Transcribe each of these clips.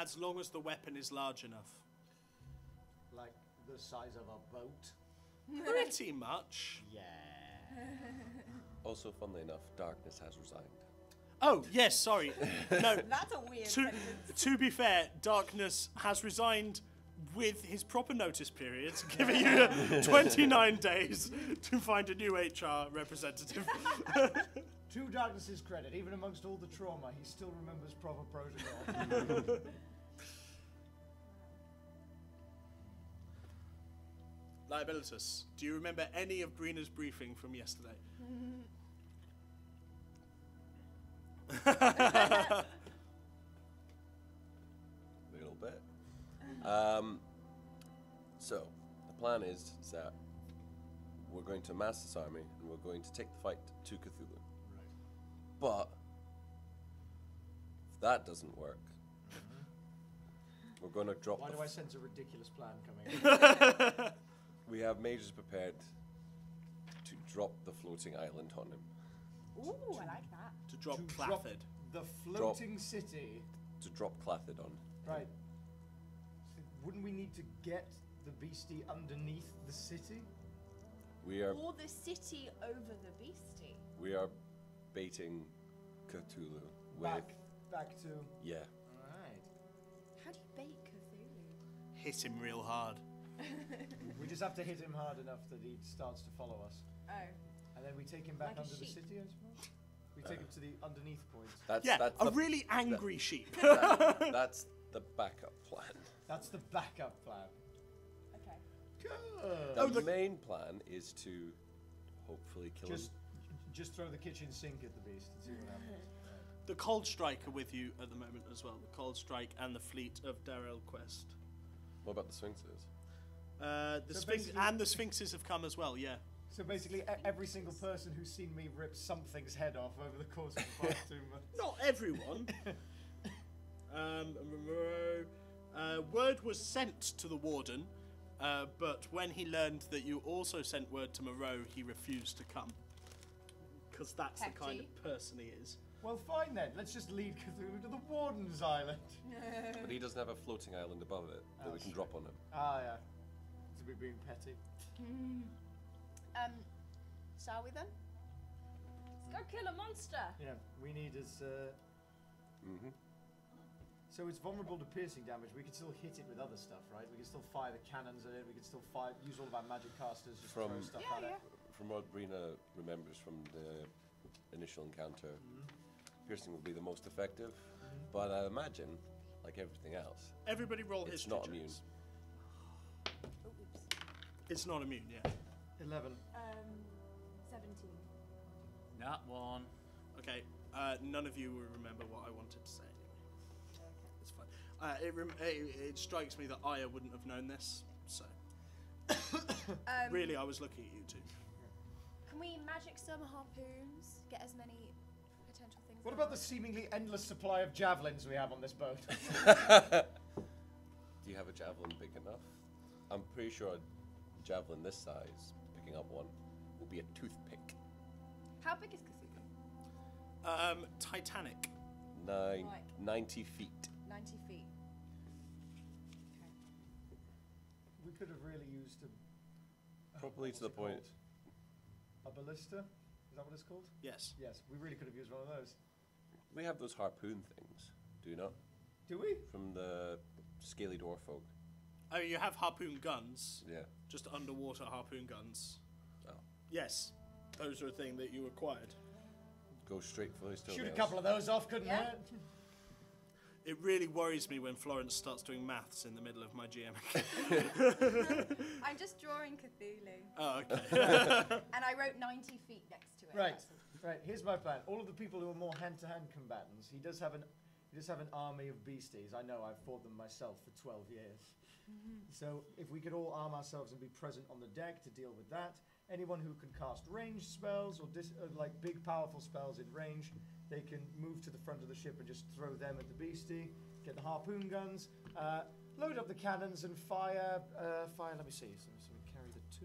As long as the weapon is large enough. Like the size of a boat? Pretty much. Yeah. Also, funnily enough, darkness has resigned. Oh, yes, sorry. No. That's a weird sentence. To be fair, Darkness has resigned with his proper notice period, giving you 29 days to find a new HR representative. To Darkness's credit, even amongst all the trauma, he still remembers proper protocol. Liabilitas, do you remember any of Brina's briefing from yesterday? A little bit. So, the plan is that we're going to amass this army and we're going to take the fight to Cthulhu. Right. But if that doesn't work, we're going to drop. Why do I sense a ridiculous plan coming? We have mages prepared to drop the floating island on him. Ooh, I like that. To drop To Clafford. drop the floating city. To drop Clafford on. Right. So wouldn't we need to get the beastie underneath the city? We are Or the city over the beastie. we are baiting Cthulhu with Back to... yeah. Alright. How do you bait Cthulhu? Hit him real hard. We just have to hit him hard enough that he starts to follow us. Oh. And then we take him back Like a under the sheep. city, I suppose? We take him to the underneath point. That's Yeah, that's a the, really angry sheep. that's the backup plan. That's the backup plan. Okay. Good. The main plan is to hopefully kill him. Just throw the kitchen sink at the beast and see what happens. The Cold Strike are with you at the moment as well. The Cold Strike and the fleet of Darrell Quest. What about the Sphinxes? The So Sphinx basically- and the Sphinxes have come as well, yeah. So basically, every single person who's seen me rip something's head off over the course of the past 2 months. Not everyone. Word was sent to the warden, but when he learned that you also sent word to Moreau, he refused to come. Because that's the kind Petty. of person he is. Well, fine then. Let's just lead Cthulhu to the Warden's Island. But he doesn't have a floating island above it that we That's can true. drop on him. Ah, yeah. To be being petty. Shall we then? Let's go kill a monster. Yeah, we need is. So it's vulnerable to piercing damage. We can still hit it with other stuff, right? We can still fire the cannons at it. We can still use all of our magic casters just to throw stuff at it. From what Brina remembers from the initial encounter, piercing would be the most effective. But I imagine, like everything else, Everybody roll it's history not immune. checks. Oh, oops. It's not immune, yeah. 11. 17. Not one. Okay, none of you will remember what I wanted to say anyway. It's fine. It strikes me that Aya wouldn't have known this, so... really, I was looking at you two. Can we magic some harpoons? Get as many potential things. What out about of the it? seemingly endless supply of javelins we have on this boat? Do you have a javelin big enough? I'm pretty sure a javelin this size, picking up one, will be a toothpick. How big is Cthulhu? Titanic. 90 feet. 90 feet. Okay. We could have really used a... Probably what's to the it point. called? A ballista? Is that what it's called? Yes. Yes, we really could have used one of those. We have those harpoon things, do you not? Do we? From the scaly dwarf folk. Oh, you have harpoon guns. Yeah. Just underwater harpoon guns. Oh. Yes. Those are a thing that you acquired. Go straight for his toenails. Shoot a couple of those off, couldn't Yeah. it? It really worries me when Florence starts doing maths in the middle of my GM. I'm just drawing Cthulhu. Oh, okay. And I wrote 90 feet next to it. Right, That's all. right. Here's my plan. All of the people who are more hand-to-hand combatants, he does have an army of beasties. I know, I've fought them myself for 12 years. So if we could all arm ourselves and be present on the deck to deal with that, anyone who can cast ranged spells or like big powerful spells in range, they can move to the front of the ship and just throw them at the beastie, get the harpoon guns, load up the cannons and fire, let me see, so we carry the 2.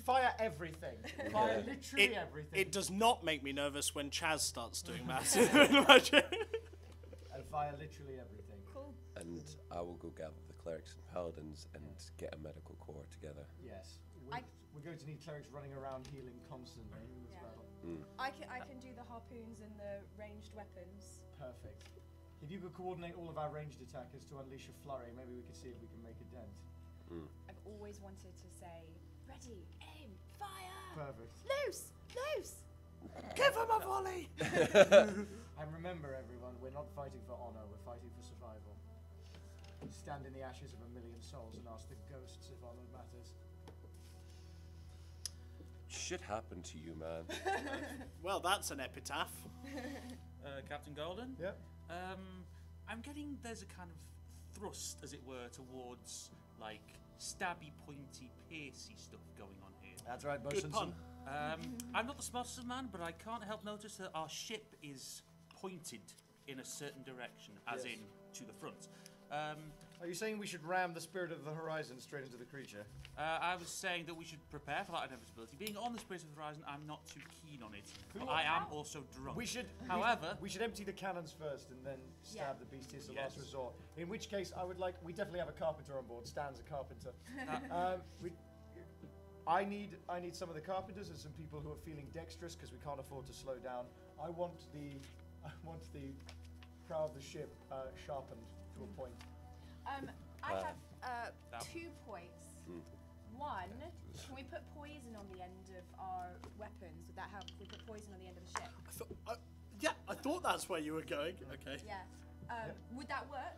Fire everything. Fire literally everything. It does not make me nervous when Chaz starts doing maths in the middle of my GM. And fire literally everything. Cool. And I will go gather the clerics and paladins and get a medical corps together. Yes. We're going to need clerics running around healing constantly in this battle. I can do the harpoons and the ranged weapons. Perfect. If you could coordinate all of our ranged attackers to unleash a flurry, maybe we could see if we can make a dent. I've always wanted to say, ready, aim, fire. Perfect. Loose, loose. Give him a volley! And remember, everyone, we're not fighting for honor, we're fighting for survival. Stand in the ashes of 1,000,000 souls and ask the ghosts if honor matters. Shit happened to you, man. Well, that's an epitaph. Captain Golden? Yep. I'm getting there's a kind of thrust, as it were, towards like stabby, pointy, piercy stuff going on here. That's right, Good pun. I'm not the smartest of man, but I can't help notice that our ship is pointed in a certain direction, as Yes. in to the front. Are you saying we should ram the spirit of the horizon straight into the creature? I was saying that we should prepare for that inevitability. Being on the Spirit of the Horizon, I'm not too keen on it. But I am also drunk. We should. However, we should empty the cannons first and then stab the beastie as a last resort. In which case, I would like. We definitely have a carpenter on board. Stan's a carpenter. I need some of the carpenters and some people who are feeling dexterous because we can't afford to slow down. I want the prow of the ship sharpened to a point. I have 2 points. One, can we put poison on the end of our weapons? Would that help if we put poison on the end of the ship? I thought that's where you were going. Okay. Yeah. Would that work?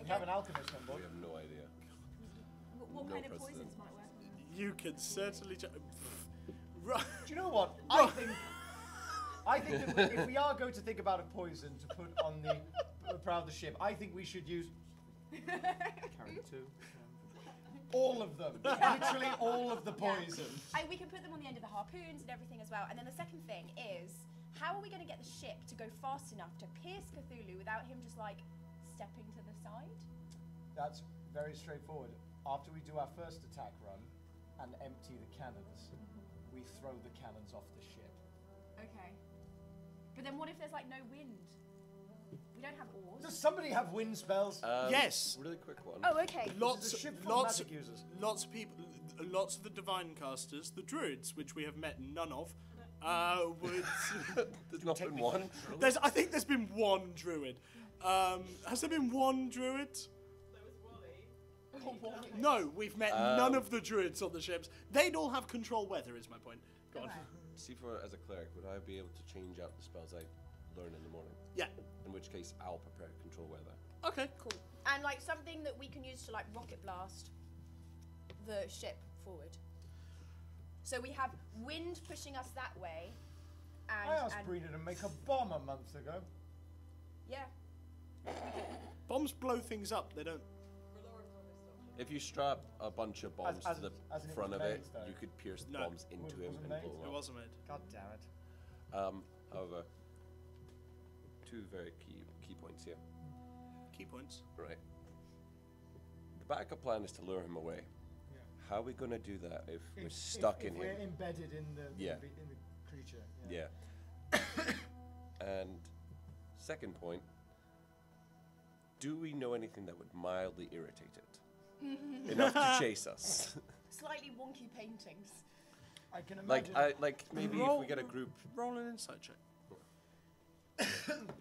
We have an alchemist on board. We have no idea. What No kind of precedent. poisons might work? You can certainly. Do you know what? I think that if we are going to think about a poison to put on the prow of the ship, I think we should use carry 2. All of them. Literally all of the poison. We can put them on the end of the harpoons and everything as well. And then the second thing is, how are we going to get the ship to go fast enough to pierce Cthulhu without him just like stepping to the side? That's very straightforward. After we do our first attack run and empty the cannons, we throw the cannons off the ship. Okay. But then what if there's like no wind? We don't have oars. Does somebody have wind spells? Yes. Really quick one. Oh, okay. Lots, This is a ship full of lots, magic users. lots of people, lots of the divine casters, the druids, which we have met none of, would. There's not been one. I think there's been one druid. Has there been one druid? No, we've met none of the druids on the ships. They'd all have control weather, is my point. Go on. Okay. See, as a cleric, would I be able to change out the spells I learn in the morning? Yeah. In which case, I'll prepare control weather. Okay. Cool. And like something that we can use to like rocket blast the ship forward. So we have wind pushing us that way. And, I asked Brina to make a bomb a month ago. Yeah. Bombs blow things up. They don't. If you strap a bunch of bombs as to the as in it front was of it, made, though. you could pierce the No. bombs into him wasn't and made? blow him It up. wasn't made. God damn it. However, 2 very key points here. Key points. Right. The backup plan is to lure him away. Yeah. How are we going to do that if we're stuck in if we're him? embedded in the Yeah. in the creature. Yeah. And second point, do we know anything that would mildly irritate it? Enough to chase us. Slightly wonky paintings. I can like imagine. maybe if Roll- we get a group. Roll an insight check. I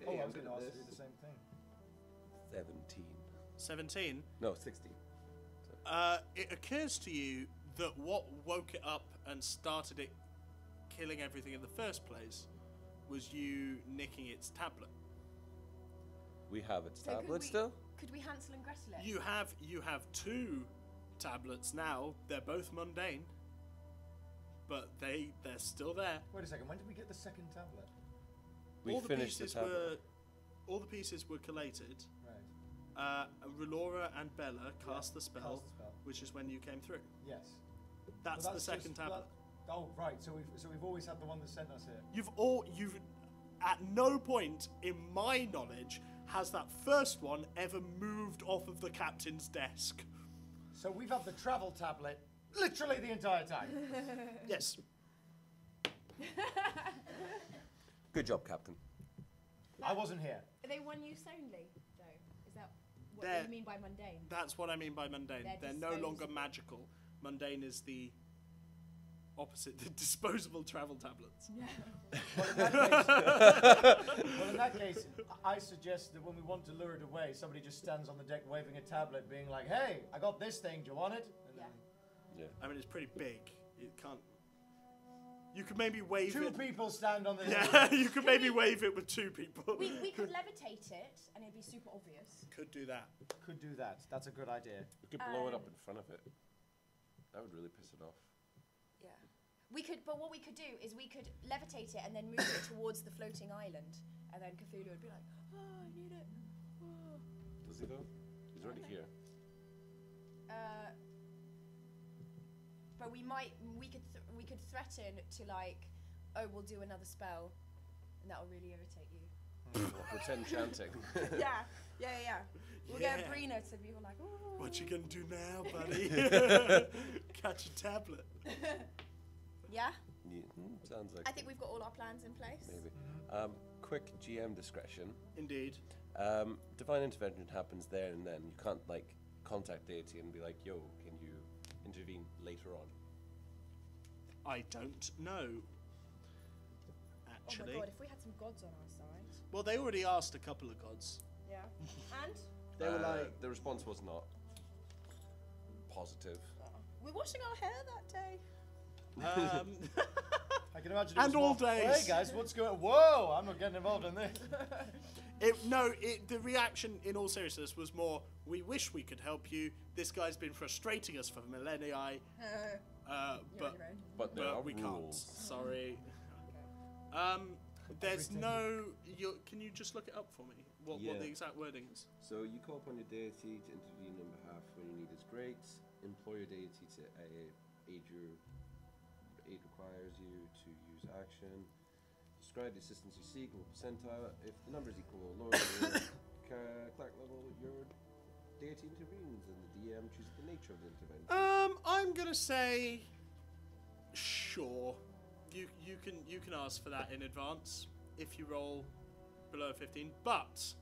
was going to ask to do the same thing. 17. 17. No, 16. It occurs to you that what woke it up and started it killing everything in the first place was you nicking its tablet. We have its So tablet still? Could we Hansel and Gretel it? You have 2 tablets now. They're both mundane, but they're still there. Wait a second. When did we get the second tablet? We all the finished the pieces tablet. all the pieces were collated. Right. Relora and Bella cast the spell, cast the spell. which is when you came through. Yes. That's But the second just- tablet. Oh right. So we've always had the one that sent us here. You've at no point in my knowledge has that first one ever moved off of the captain's desk. So we've had the travel tablet literally the entire time. Yes. Good job, Captain. I wasn't here. Are they one use only, though? Is that what They're- you mean by mundane? That's what I mean by mundane. They're They're no longer disposable. magical. Mundane is the opposite, the disposable travel tablets. Yeah. Well, in that case, I suggest that when we want to lure it away, somebody just stands on the deck waving a tablet, being like, "Hey, I got this thing. Do you want it?" And Yeah. then I mean, it's pretty big. It can't. You could maybe wave two it. people stand on the Yeah, you could maybe wave it with 2 people. We could levitate it, and it'd be super obvious. Could do that. Could do that. That's a good idea. We could blow it up in front of it. That would really piss it off. Yeah. We could, but what we could do is we could levitate it and then move it towards the floating island, and then Cthulhu would be like, "Oh, I need it." Oh. Does he though? He's already here. But we could threaten to like, "Oh, we'll do another spell," and that'll really irritate you. Pretend chanting. Yeah. We'll Yeah. get Brina to be all like, "Oh." What you gonna do now, buddy? Catch a tablet. Yeah. Yeah, sounds like I think we've got all our plans in place. maybe. Quick GM discretion. Indeed. Divine intervention happens there and then. You can't like contact deity and be like, "Yo, can you intervene later on?" I don't know. Actually. Oh my god, if we had some gods on our side. Well, they already asked a couple of gods. Yeah. And? They were like, the response was not positive. We're washing our hair that day. I can imagine. And all Hey days. guys, what's going? Whoa! I'm not getting involved in this. The reaction, in all seriousness, was more, "We wish we could help you. This guy's been frustrating us for millennia, But there are we can't. rules. Sorry." There's no. Can you just look it up for me? What Yeah. the exact wording is? So you call upon your deity to intervene on behalf when your need is great. Employ your deity to aid requires you to use action. Describe the assistance you seek in percentile. If the number is equal or lower than your cleric level, your deity intervenes, and the DM chooses the nature of the intervention. I'm gonna say, sure. You can ask for that in advance if you roll below 15. But,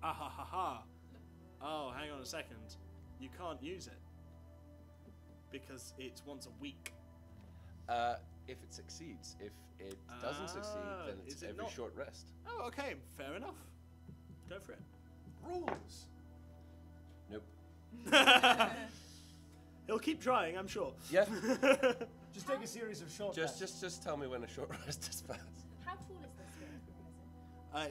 oh, hang on a second. You can't use it because it's once a week. If it succeeds, if it doesn't succeed, then is it's it every not? short rest. Oh, okay, fair enough. Go for it. Rules. Nope. He'll keep trying, I'm sure. Yeah. Just take a series of short. Just tell me when a short rest is passed. How tall is this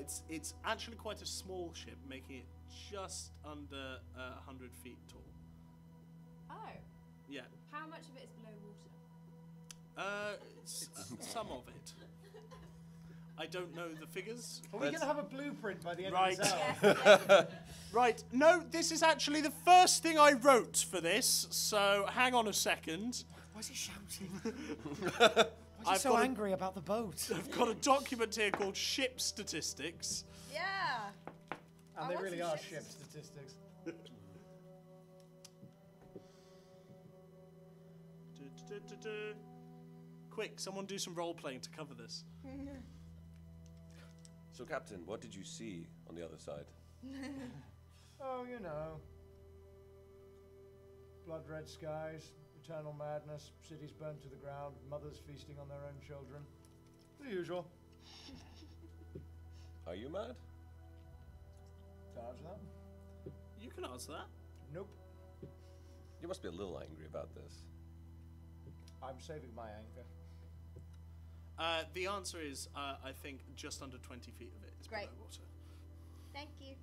ship? It's actually quite a small ship, making it just under 100 feet tall. Oh. Yeah. How much of it is below water? Some of it. I don't know the figures. Are we going to have a blueprint by the end Right. of this hour? Right, no, this is actually the first thing I wrote for this, so hang on a second. Why is he shouting? I've so got a- angry about the boat? I've got a document here called Ship Statistics. Yeah. And I they want really some are ship ship statistics. Quick, someone do some role playing to cover this. So, Captain, what did you see on the other side? Oh, you know. Blood red skies, eternal madness, cities burned to the ground, mothers feasting on their own children. The usual. Are you mad? Can I answer that? You can answer that. Nope. You must be a little angry about this. I'm saving my anger. The answer is, I think, just under 20 feet of it is Great. below water. Thank you.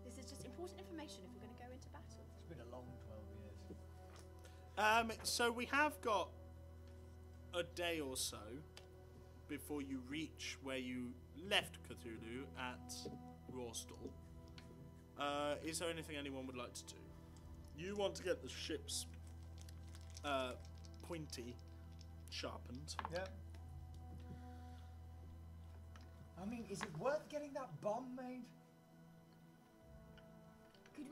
This is just important information if we're going to go into battle. It's been a long 12 years. So we have got a day or so before you reach where you left Cthulhu at Rawstall. Is there anything anyone would like to do? You want to get the ship's pointy sharpened. Yeah. I mean, is it worth getting that bomb made? Could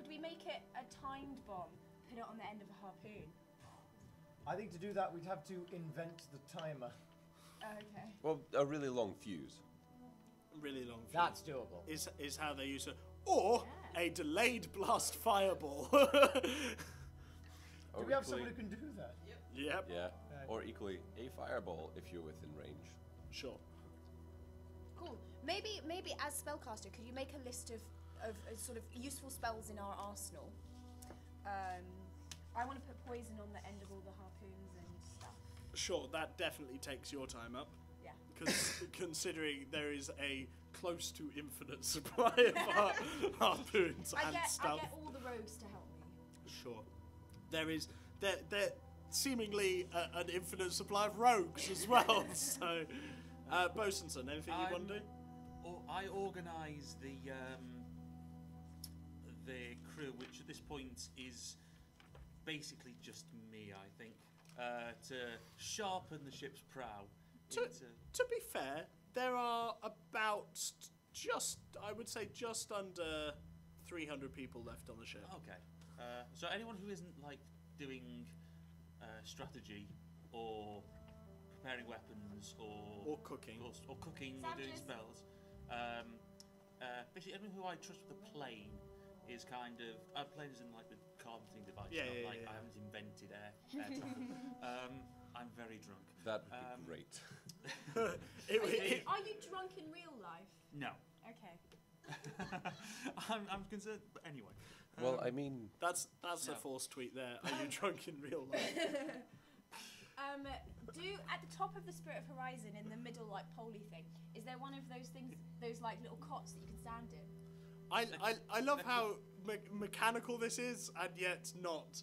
we make it a timed bomb? Put it on the end of a harpoon. I think to do that we'd have to invent the timer. Okay. Well, a really long fuse. Really long. That's doable. Is how they use it, or a delayed blast fireball. Do we have someone who can do that? Yep. Yeah. Or equally, a fireball if you're within range. Sure. Cool. Maybe as spellcaster, could you make a list of sort of useful spells in our arsenal? I want to put poison on the end of all the harpoons and stuff. Sure, that definitely takes your time up. Yeah. Because considering there is a close to infinite supply of harpoons and I stuff. get all the rogues to help me. Sure. There seemingly an infinite supply of rogues as well. So, Bosunson, anything you want to do? I organise the crew, which at this point is basically just me, I think, to sharpen the ship's prow. To be fair, there are about just under 300 people left on the ship. Okay. So anyone who isn't like doing strategy or preparing weapons or cooking or cooking or doing spells, basically anyone who I trust with a plane is kind of plane is in like the carpeting device. Yeah. I haven't invented air I'm very drunk. That would be great. Are you drunk in real life? No. Okay. I'm concerned, but anyway. Well, I mean, that's a false tweet there. Are you drunk in real life? Do at the top of the Spirit of Horizon, in the middle, like poley thing, is there one of those things, those like little cots that you can stand in? I love how mechanical this is, and yet not.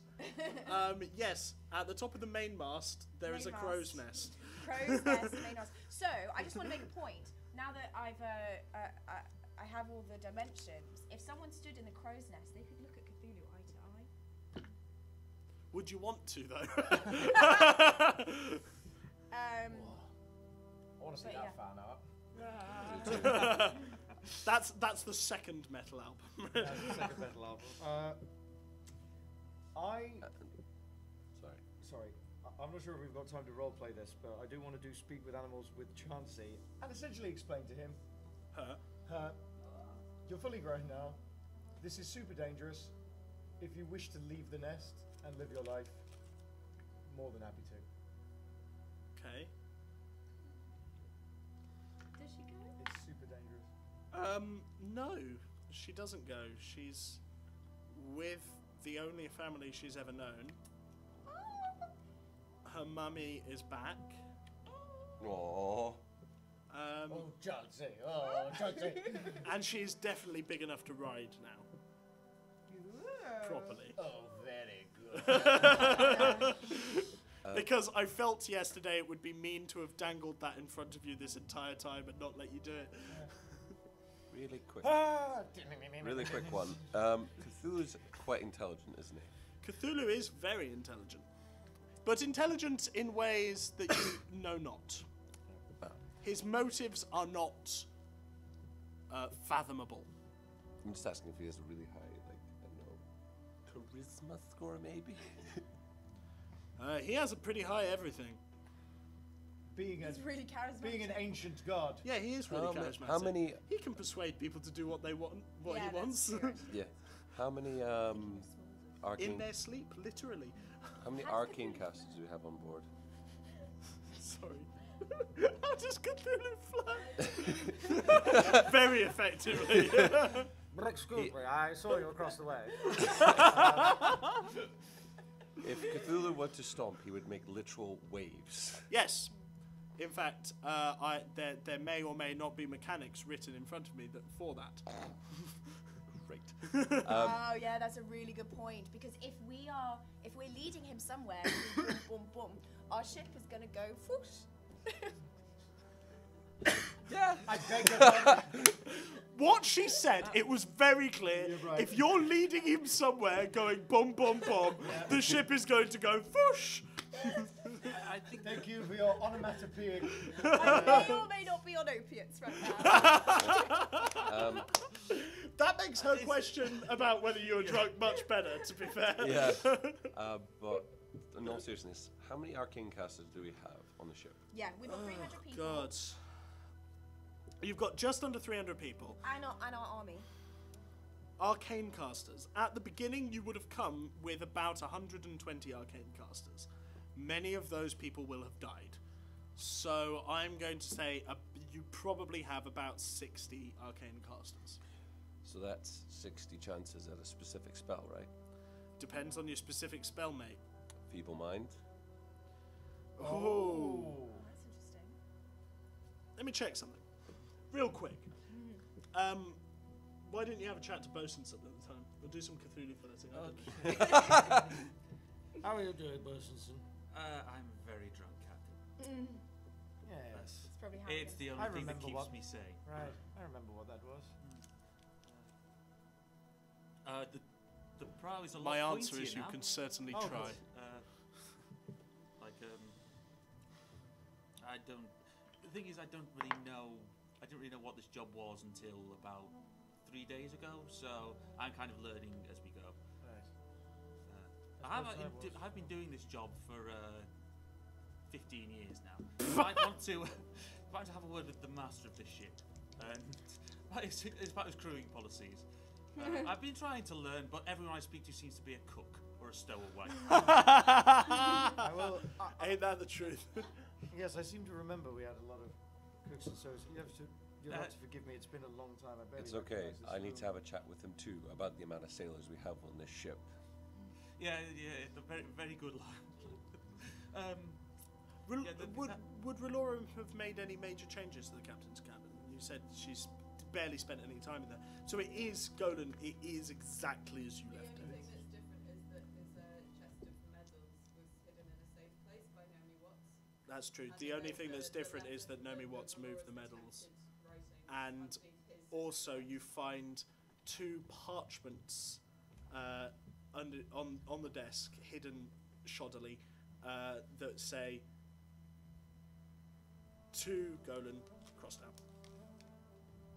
Yes, at the top of the main mast, there is a crow's nest. Crow's nest, main mast. So, I just want to make a point. Now that I have all the dimensions, if someone stood in the crow's nest, they could look at Cthulhu eye to eye. Would you want to, though? I want to see that fan art. That's the second metal album. That's the second metal album. Sorry. I'm not sure if we've got time to roleplay this, but I do want to do Speak with Animals with Chansey and essentially explain to him, you're fully grown now. This is super dangerous. If you wish to leave the nest and live your life, more than happy to. Okay. Does she go? It's super dangerous. No, she doesn't go. She's with the only family she's ever known. Her mummy is back. aww. Chansey. And she's definitely big enough to ride now. Properly. Oh, very good. Because I felt yesterday it would be mean to have dangled that in front of you this entire time and not let you do it. Really quick one. Cthulhu's quite intelligent, isn't he? Cthulhu is very intelligent. But intelligent in ways that you know not. His motives are not fathomable. I'm just asking if he has a really high, charisma score, maybe? He has a pretty high everything. He's really charismatic. Being an ancient god. Yeah, he is really charismatic. How many? He can persuade people to do what they want, what he that's wants. true. Yeah. How many arcane? In their sleep, literally. How many arcane casters do we have on board? Sorry. How does Cthulhu fly? Very effectively. Excuse me, I saw you across the way. If Cthulhu were to stomp, he would make literal waves. Yes. In fact, there may or may not be mechanics written in front of me for that. Great. Oh yeah, that's a really good point. Because if we're leading him somewhere, boom, boom, boom, our ship is gonna go whoosh. Yeah. I beg your pardon. What she said, it was very clear. You're right. If you're leading him somewhere, going boom, boom, boom, the ship is going to go whoosh. I think Thank you for your onomatopoeic. I may or may not be on opiates right now. That makes her question about whether you're drunk much better, to be fair. Yeah. But in all seriousness, how many arcane casters do we have on the ship? Yeah, we've got 300 people. God. You've got just under 300 people. And our army. Arcane casters. At the beginning, you would have come with about 120 arcane casters. Many of those people will have died. So I'm going to say you probably have about 60 arcane casters. So that's 60 chances at a specific spell, right? Depends on your specific spell, mate. Feeble Mind. Oh. That's interesting. Let me check something. Real quick. Why didn't you have a chat to Bosunson at the time? We'll do some Cthulhu flirting. Okay. How are you doing, Bosunson? I'm very drunk, Captain. Yes. It's probably how It's the only thing that remember keeps what- me sane. Right. I remember what that was. The prow is a lot My answer pointier is you now. can certainly Oh, try. I don't. The thing is, I didn't really know what this job was until about 3 days ago. So I'm kind of learning as we go. Right. I've been doing this job for 15 years now. I want to have a word with the master of this ship, and it's about his crewing policies. I've been trying to learn, but everyone I speak to seems to be a cook or a stowaway. Ain't that the truth? Yes, I seem to remember we had a lot of cooks and servers. You'll have to forgive me. It's been a long time. I barely It's okay. recognise this I need to room. have a chat with him too about the amount of sailors we have on this ship. Yeah, it's a very, very good line. Would Relora have made any major changes to the captain's cabin? You said she's barely spent any time in there. So it is, Golan, it is exactly as you The left only it. thing that's different is that his chest of medals was hidden in a safe place by Naomi Watts. That's true. And The then only there's thing that's different letter is that Naomi that Watts moved the Dolores medals. protected writing And must be his. Also, you find 2 parchments on the desk, hidden shoddily, that say to Golan, crossed out.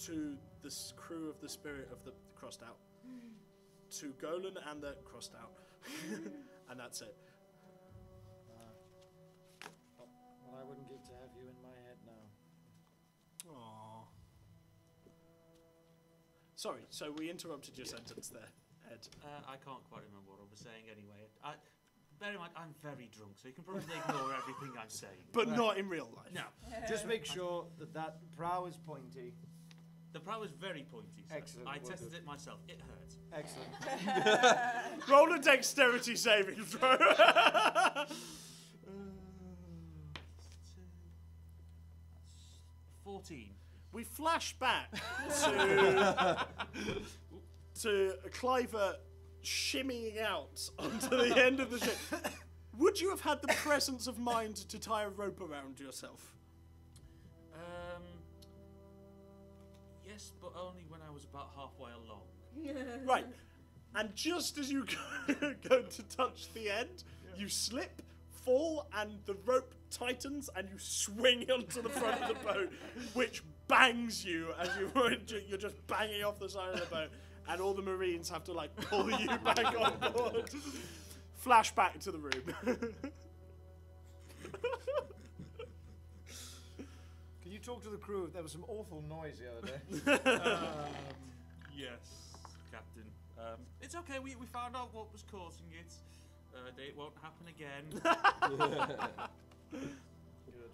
To the crew of the Spirit of the crossed out. To Golan and the crossed out. And that's it. Well, I wouldn't give to have you in my head now. Aww. Sorry, so we interrupted your sentence there, Ed. I can't quite remember what I was saying anyway. Bear in mind, I'm very drunk, so you can probably ignore everything I'm saying. But not in real life. No. Just make sure that prow is pointy. The prow is very pointy, sir. Excellent, I well tested done. it myself. It hurts. Excellent. Roll a dexterity saving throw. 14. We flash back to Cliver shimmying out onto the end of the ship. Would you have had the presence of mind to tie a rope around yourself? Yes, but only when I was about halfway along. Right. And just as you go to touch the end, you slip, fall, and the rope tightens, and you swing onto the front of the boat, which bangs you as you're just banging off the side of the boat, and all the Marines have to like pull you back on board. Flash back to the room. Can you talk to the crew? There was some awful noise the other day. Yes, Captain. It's okay, we found out what was causing it. It won't happen again. Good.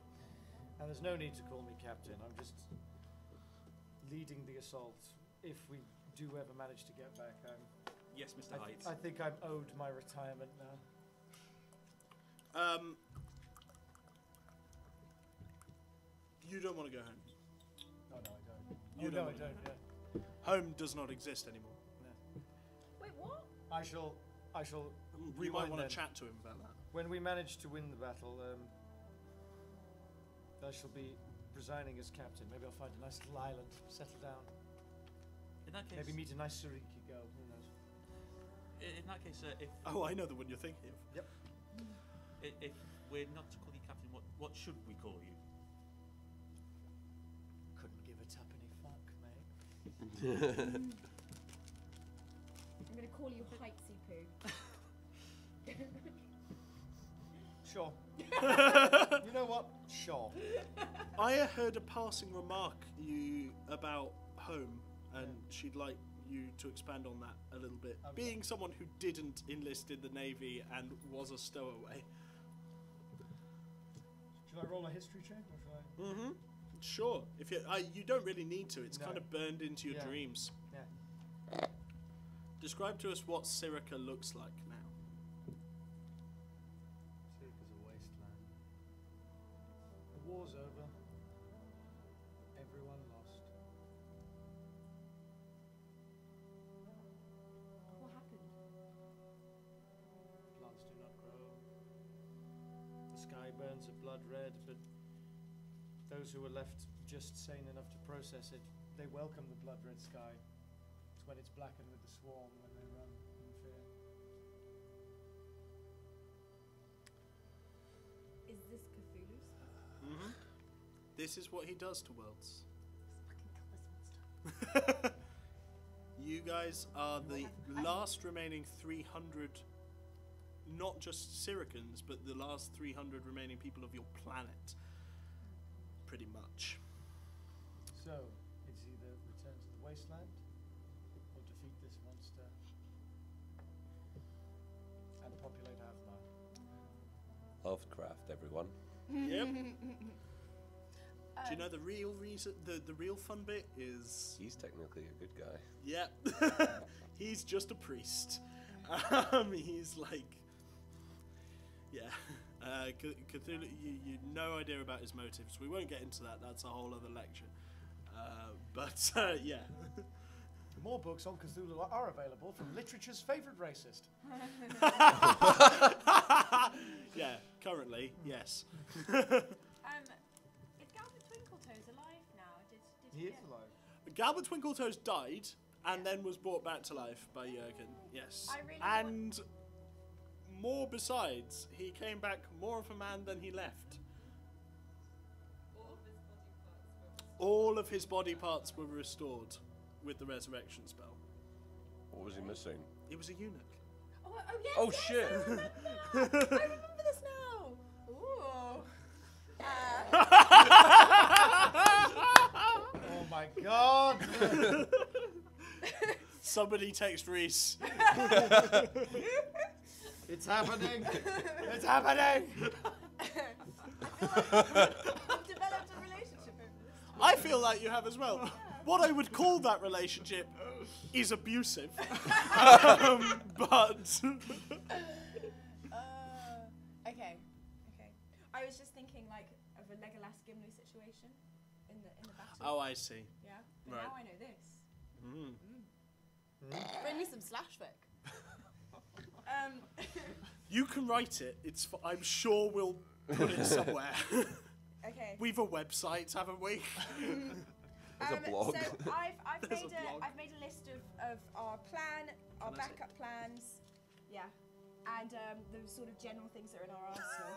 And there's no need to call me captain. I'm just leading the assault. If we do ever manage to get back home. Yes, Mr. Heights. I think I'm owed my retirement now. You don't want to go home. Oh, no, I don't. You Oh, don't no, I wanna don't, go yeah. Home does not exist anymore. Wait, what? I shall We might rewind want then. to chat to him about that. When we manage to win the battle, I shall be resigning as captain. Maybe I'll find a nice little island, settle down. In that case, Maybe meet a nice Suriki girl. Who knows? in that case, if Oh, I know the one you're thinking of. Yep. if we're not to call you Captain, what should we call you? Couldn't give a tuppenny fuck, mate. I'm going to call you Heightsy Poo. Sure. You know what? Sure. I heard a passing remark about home, and she'd like you to expand on that a little bit. Okay. Being someone who didn't enlist in the Navy and was a stowaway. Should I roll a history check, or should I? Mm-hmm. Sure. If you don't really need to. It's No. kind of burned into your Yeah. dreams. Yeah. Describe to us what Sirica looks like now. Sirica's a wasteland. The war's over. Everyone lost. What happened? Plants do not grow. The sky burns a blood red, but those who were left just sane enough to process it, they welcome the blood red sky. It's when it's blackened with the swarm when they run in fear. Is this Cthulhu's? Mm-hmm. This is what he does to worlds. Fucking kill this monster. You guys are the last remaining 300, not just Siricans, but the last 300 remaining people of your planet. Pretty much. So, it's either return to the wasteland or defeat this monster and populate Athmar. Lovecraft, everyone. Yep. Do you know the real reason? The real fun bit is. He's technically a good guy. Yep. He's just a priest. He's like. Yeah. Cthulhu, you no idea about his motives. We won't get into that. That's a whole other lecture. Yeah. More books on Cthulhu are available from literature's favourite racist. Yeah, currently, yes. Is Galbert Twinkletoes alive now? Did He is get- alive. Galbert Twinkletoes died and then was brought back to life by Jurgen. Yes. I really and more besides, he came back more of a man than he left. All of his body parts were restored. All of his body parts were restored with the resurrection spell. What was he missing? He was a eunuch. Yes, Oh, yes, shit. I remember. I remember this now. Ooh. Oh my god! Somebody text Reese. It's happening! It's happening! I've developed a relationship over this. I feel like you have as well. What I would call that relationship is abusive. But Okay. I was just thinking like of a Legolas Gimli situation in the battle. oh, I see. Yeah. But Right. now I know this. Mm. Bring me some slashfic. You can write it. I'm sure we'll put it somewhere. Okay. We've a website, haven't we? There's a blog. So I've There's made a blog. I've made a list of our plan, our Can I see? backup plans, yeah, and the sort of general things that are in our arsenal.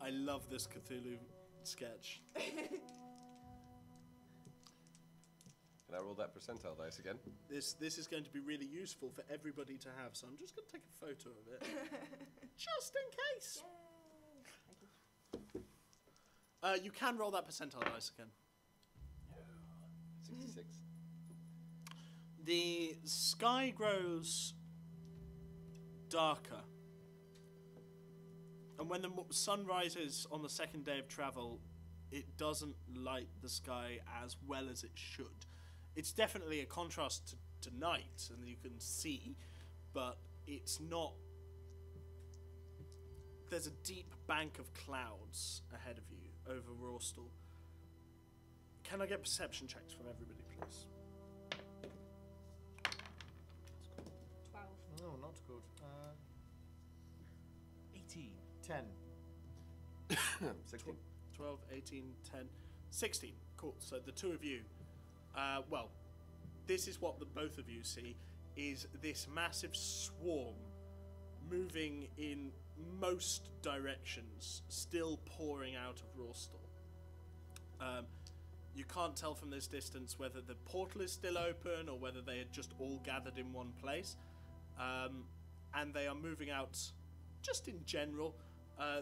I love this Cthulhu sketch. Can I roll that percentile dice again? This is going to be really useful for everybody to have, so I'm just going to take a photo of it. Just in case. Thank you. You can roll that percentile dice again. 66. The sky grows darker. And when the sun rises on the second day of travel, it doesn't light the sky as well as it should. It's definitely a contrast to night, and you can see, but it's not. There's a deep bank of clouds ahead of you over Rorstal. Can I get perception checks from everybody, please? 12. No, not good. 18. 10. 16. 12, 18, 10, 16. Cool. So the two of you, well, this is what the both of you see, is this massive swarm moving in most directions, still pouring out of Rorstal. You can't tell from this distance whether the portal is still open or whether they had just all gathered in one place. And they are moving out just in general.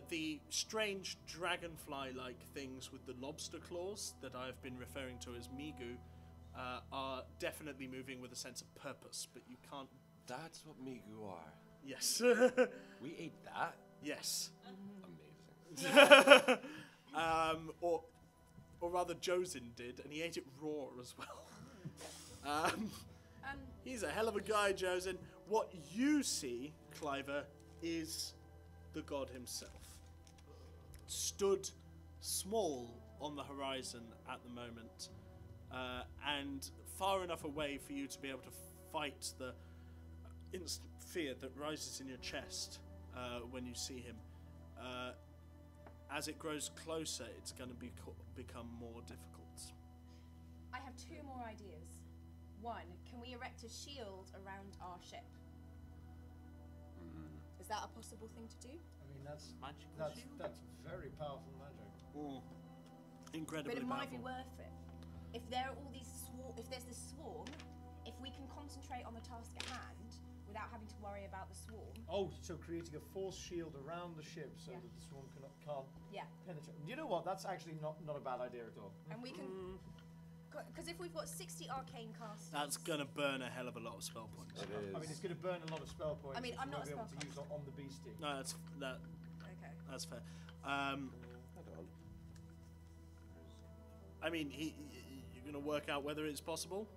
The strange dragonfly-like things with the lobster claws that I've been referring to as Migu are definitely moving with a sense of purpose, but you can't... That's what Migu are. Yes. We ate that. Yes. Amazing. Or rather, Josin did, and he ate it raw as well. He's a hell of a guy, Josin. What you see, Cliver, is the god himself. Stood small on the horizon at the moment, and far enough away for you to be able to fight the instant fear that rises in your chest when you see him. As it grows closer, it's going to become more difficult. I have 2 more ideas. 1, can we erect a shield around our ship? Is that a possible thing to do? I mean, that's Magical shield? that's very powerful magic. Incredibly But it might be powerful. worth it. If there are all these if there's this swarm, if we can concentrate on the task at hand without having to worry about the swarm. Oh, so creating a force shield around the ship so Yeah. that the swarm can't Yeah. penetrate. You know what? That's actually not a bad idea at all. And we can because if we've got 60 arcane casts, That's going to burn a hell of a lot of spell points. It is. I mean, it's going to burn a lot of spell points. I mean, which I'm you not won't a be able to use on the beastie. No, okay. that's fair. Hold on. I mean, you're going to work out whether it's possible.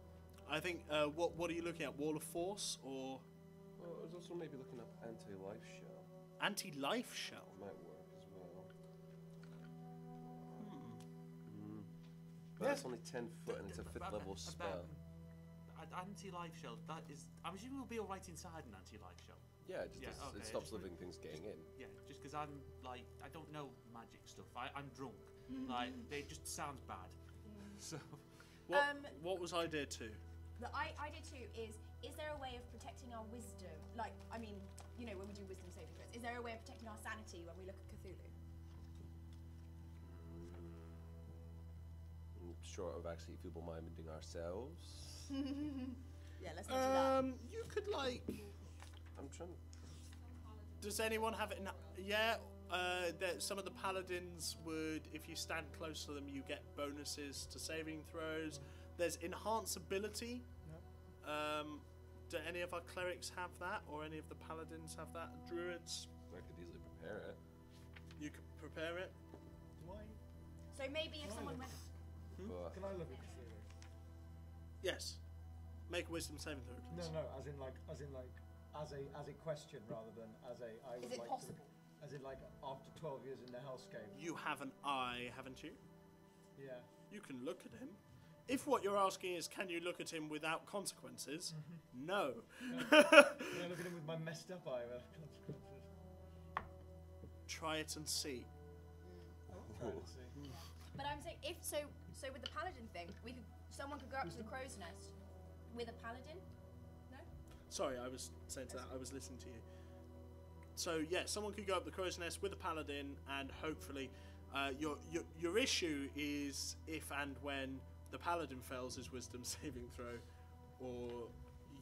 I think. What are you looking at? Wall of Force or Well, I was also maybe looking up anti-life shell. anti-life shell? Might work as well. But that's only 10 foot and it's a 5th level spell. Anti-life shell. That is. I'm assuming we'll be all right inside an anti-life shell. Yeah, it just Yeah, does, okay, it stops it's- living things getting in. Yeah, just because I'm like I don't know magic stuff. I'm drunk. Like it just sounds bad. So What was idea 2? The idea 2 is there a way of protecting our wisdom? Like, I mean, you know, when we do wisdom saving throws, is there a way of protecting our sanity when we look at Cthulhu? Short of actually feeble-minding ourselves. Yeah, let's not do that. You could like. I'm trying. Does anyone have it? Yeah. Some of the paladins would, if you stand close to them, you get bonuses to saving throws. There's enhance ability. Do any of our clerics have that, or any of the paladins have that? Druids, I could easily prepare it. you could prepare it. Why? So maybe if someone went. But Can I look at Cthulhu? Yes. Make a wisdom saving throw. No, please. no, as a question rather than as a I would Is it like possible? to. As in, like, after 12 years in the hellscape. You have an eye, haven't you? Yeah. You can look at him. If what you're asking is, can you look at him without consequences? No. Can I look at him with my messed up eye without consequences? Try it and see. Try to see. But I'm saying if so with the paladin thing, someone could go up to the crow's nest with a paladin. No. Sorry, I was saying to that. I was listening to you. So yeah, someone could go up the crow's nest with a paladin, and hopefully, your issue is if and when the paladin fails his wisdom saving throw, or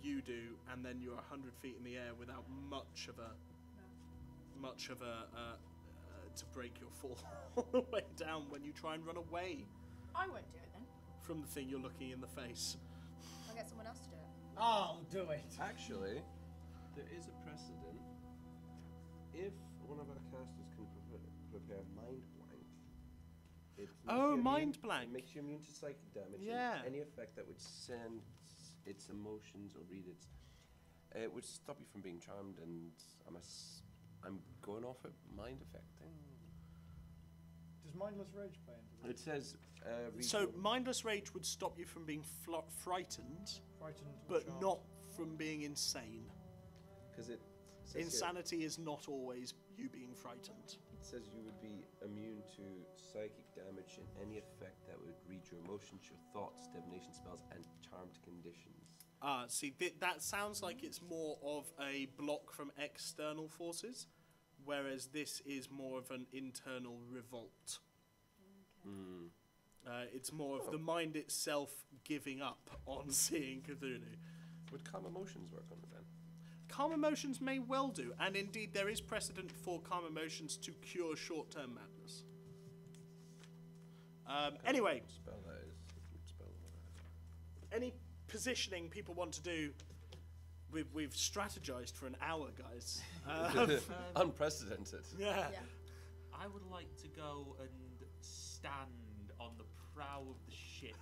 you do, and then you're 100 feet in the air without much of a to break your fall all the way down when you try and run away I won't do it then. from the thing you're looking in the face. I'll get someone else to do it. I'll do it. actually, there is a precedent. If one of our casters can prepare mind blank, it makes Oh, you mind immune, blank. It makes you immune to psychic damage. Yeah. And any effect that would send its emotions or read its, it would stop you from being charmed. And I'm going off it mind affecting. Does mindless rage play into this? It says. So mindless rage would stop you from being frightened, Frightened or but charmed? not from being insane. Because it says here, Insanity is not always you being frightened. it says you would be immune to psychic damage and any effect that would read your emotions, your thoughts, divination spells, and charmed conditions. See, that sounds like it's more of a block from external forces, whereas this is more of an internal revolt. It's more of the mind itself giving up on seeing Cthulhu. Would calm emotions work on it then? calm emotions may well do, and indeed there is precedent for calm emotions to cure short-term madness. Anyway, Spell that is. Spell any positioning people want to do? We've strategized for an hour, guys. Unprecedented. Yeah. I would like to go and stand on the prow of the ship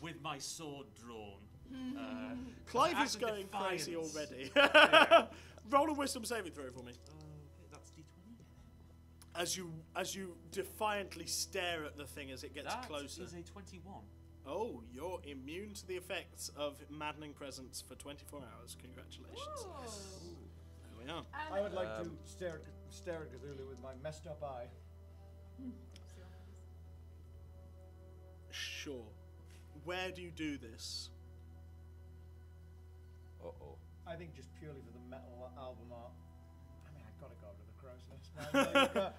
with my sword drawn. Clive as is a going crazy defiance. already. Roll a wisdom saving throw for me. Okay, that's D20. As you defiantly stare at the thing as it gets closer. That is a 21. Oh, you're immune to the effects of maddening presence for 24 hours. Congratulations. There we are. I would like to stare at Cthulhu with my messed up eye. Sure. Where do you do this? Uh-oh. I think just purely for the metal album art. I mean, I've got to go to the crow's nest. Man.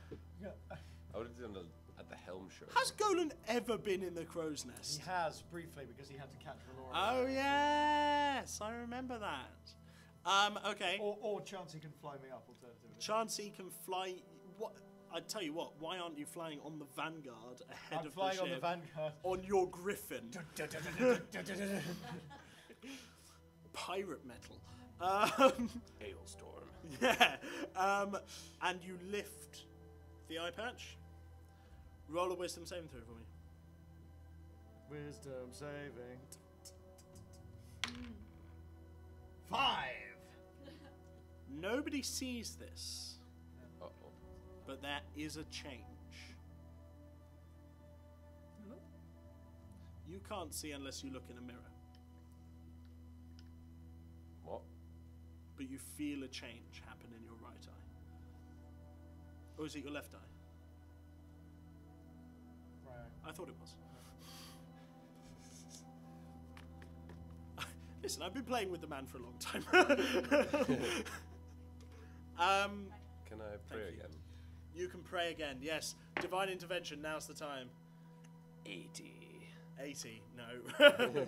I would have done it at the Helm show. Has Golan ever been in the crow's nest? He has, briefly, because he had to catch Valora. Oh, yes. I remember that. Okay. Or Chansey can fly me up, alternatively. Chansey can fly... What? I tell you what, why aren't you flying on the Vanguard ahead I'm of flying the ship? on the Vanguard. On your Griffin. Pirate metal. Hailstorm. Yeah. And you lift the eye patch. Roll a wisdom saving throw for me. Wisdom saving. 5! Nobody sees this, Uh-oh. but there is a change. You can't see unless you look in a mirror, What? but you feel a change happen in your right eye. Or is it your left eye? Right. I thought it was. Listen, I've been playing with the man for a long time. Can I pray you. again? You can pray again, yes. Divine intervention, now's the time. 80. 80, no.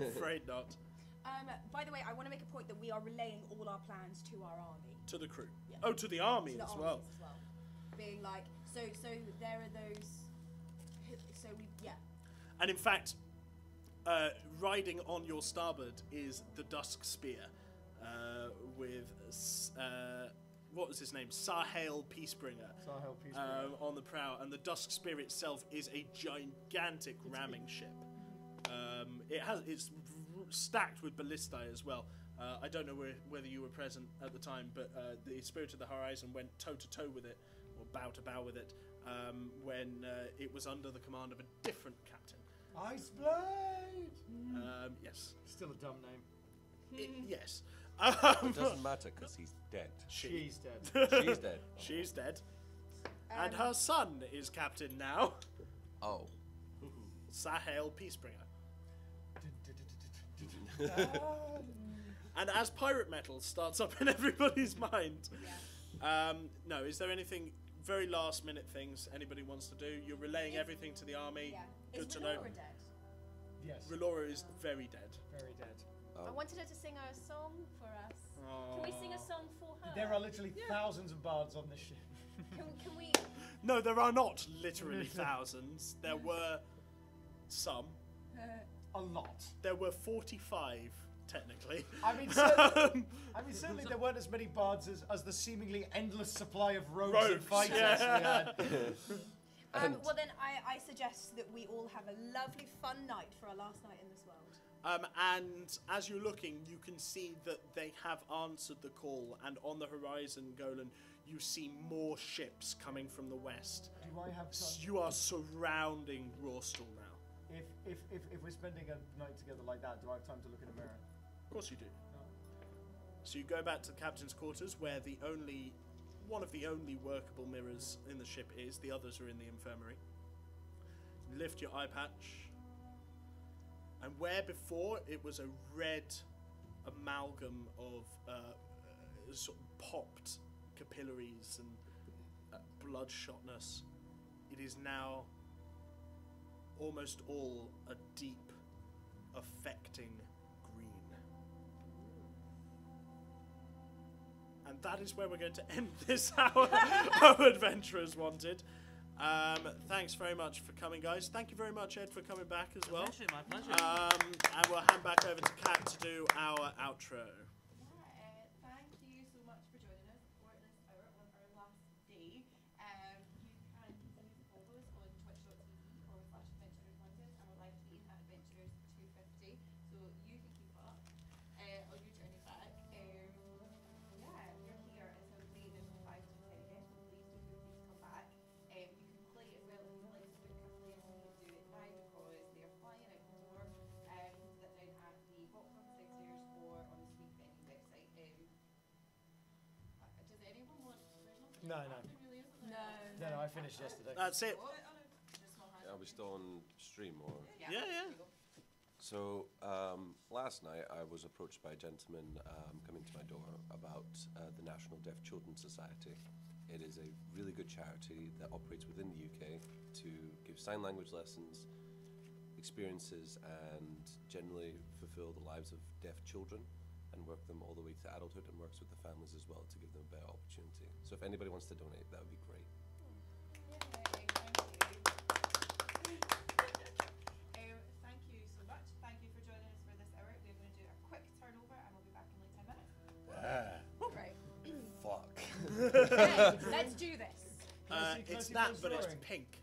Afraid not. By the way, I want to make a point that we are relaying all our plans to our army. To the crew. Yeah. Oh, to the army To the as armies well. as well. Being like, so there are those. So we, yeah. And in fact, riding on your starboard is the Dusk Spear with, what was his name? Sahel Peacebringer. Sahel Peacebringer. On the prow. And the Dusk Spear itself is a gigantic ramming ship. It's stacked with ballistae as well. I don't know whether you were present at the time, but the Spirit of the Horizon went toe-to-toe with it, or bow-to-bow with it, when it was under the command of a different captain. Iceblade! Yes. Still a dumb name. Yes. It doesn't matter because he's dead. She's dead. She's dead. She's dead. And her son is captain now. Oh. Sahel Peacebringer. And as pirate metal starts up in everybody's mind, no, is there anything, very last minute things anybody wants to do? You're relaying everything to the army. Yeah. Good Is to know. Renora dead? Yes. Relora is very dead. Very dead. I wanted her to sing a song for us. Can we sing a song for her? There are literally thousands of bards on this ship. Can we? No, there are not literally thousands. There were some. A lot. There were 45, technically. I mean, certainly there weren't as many bards as the seemingly endless supply of rogues and fighters we had. Well then, I suggest that we all have a lovely fun night for our last night in this world. And as you're looking, you can see that they have answered the call, and on the horizon, Golan, you see more ships coming from the west. Do I have time? You are surrounding Rawstall now. If we're spending a night together like that, do I have time to look in a mirror? Of course you do. So you go back to the captain's quarters, where one of the only workable mirrors in the ship is. The others are in the infirmary. Lift your eye patch. And where before it was a red amalgam of sort of popped capillaries and bloodshotness, it is now almost all a deep, affecting green. And that is where we're going to end this hour of Adventurers Wanted. Thanks very much for coming, guys. Thank you very much, Ed, for coming back as well. My pleasure. And we'll hand back over to Kat to do our outro. Thank you so much for joining us for this hour on our last day. You can continue to follow us on twitch.tv/Adventurers Wanted, and we're live tweeting at Adventurers 250, so you can keep up on your journey back. We're here until late in 5 to 10 again, so please do feel free to come back. You can play as well if you like to book a play and we do it now because they are flying out the door. You can do that down at the box office downstairs or on the Sweet Venue website. Does anyone want original? No. Really, isn't there? No, I finished yesterday. That's it. Are we still on stream or? Yeah. So last night I was approached by a gentleman coming to my door about the National Deaf Children's Society. It is a really good charity that operates within the UK to give sign language lessons, experiences, and generally fulfill the lives of deaf children and work them all the way to adulthood, and works with the families as well to give them a better opportunity. So if anybody wants to donate, that would be great. Thank you so much. Thank you for joining us for this hour. We're going to do a quick turnover and we'll be back in like 10 minutes. Right. Fuck. Okay, let's do this. It's that, but it's pink.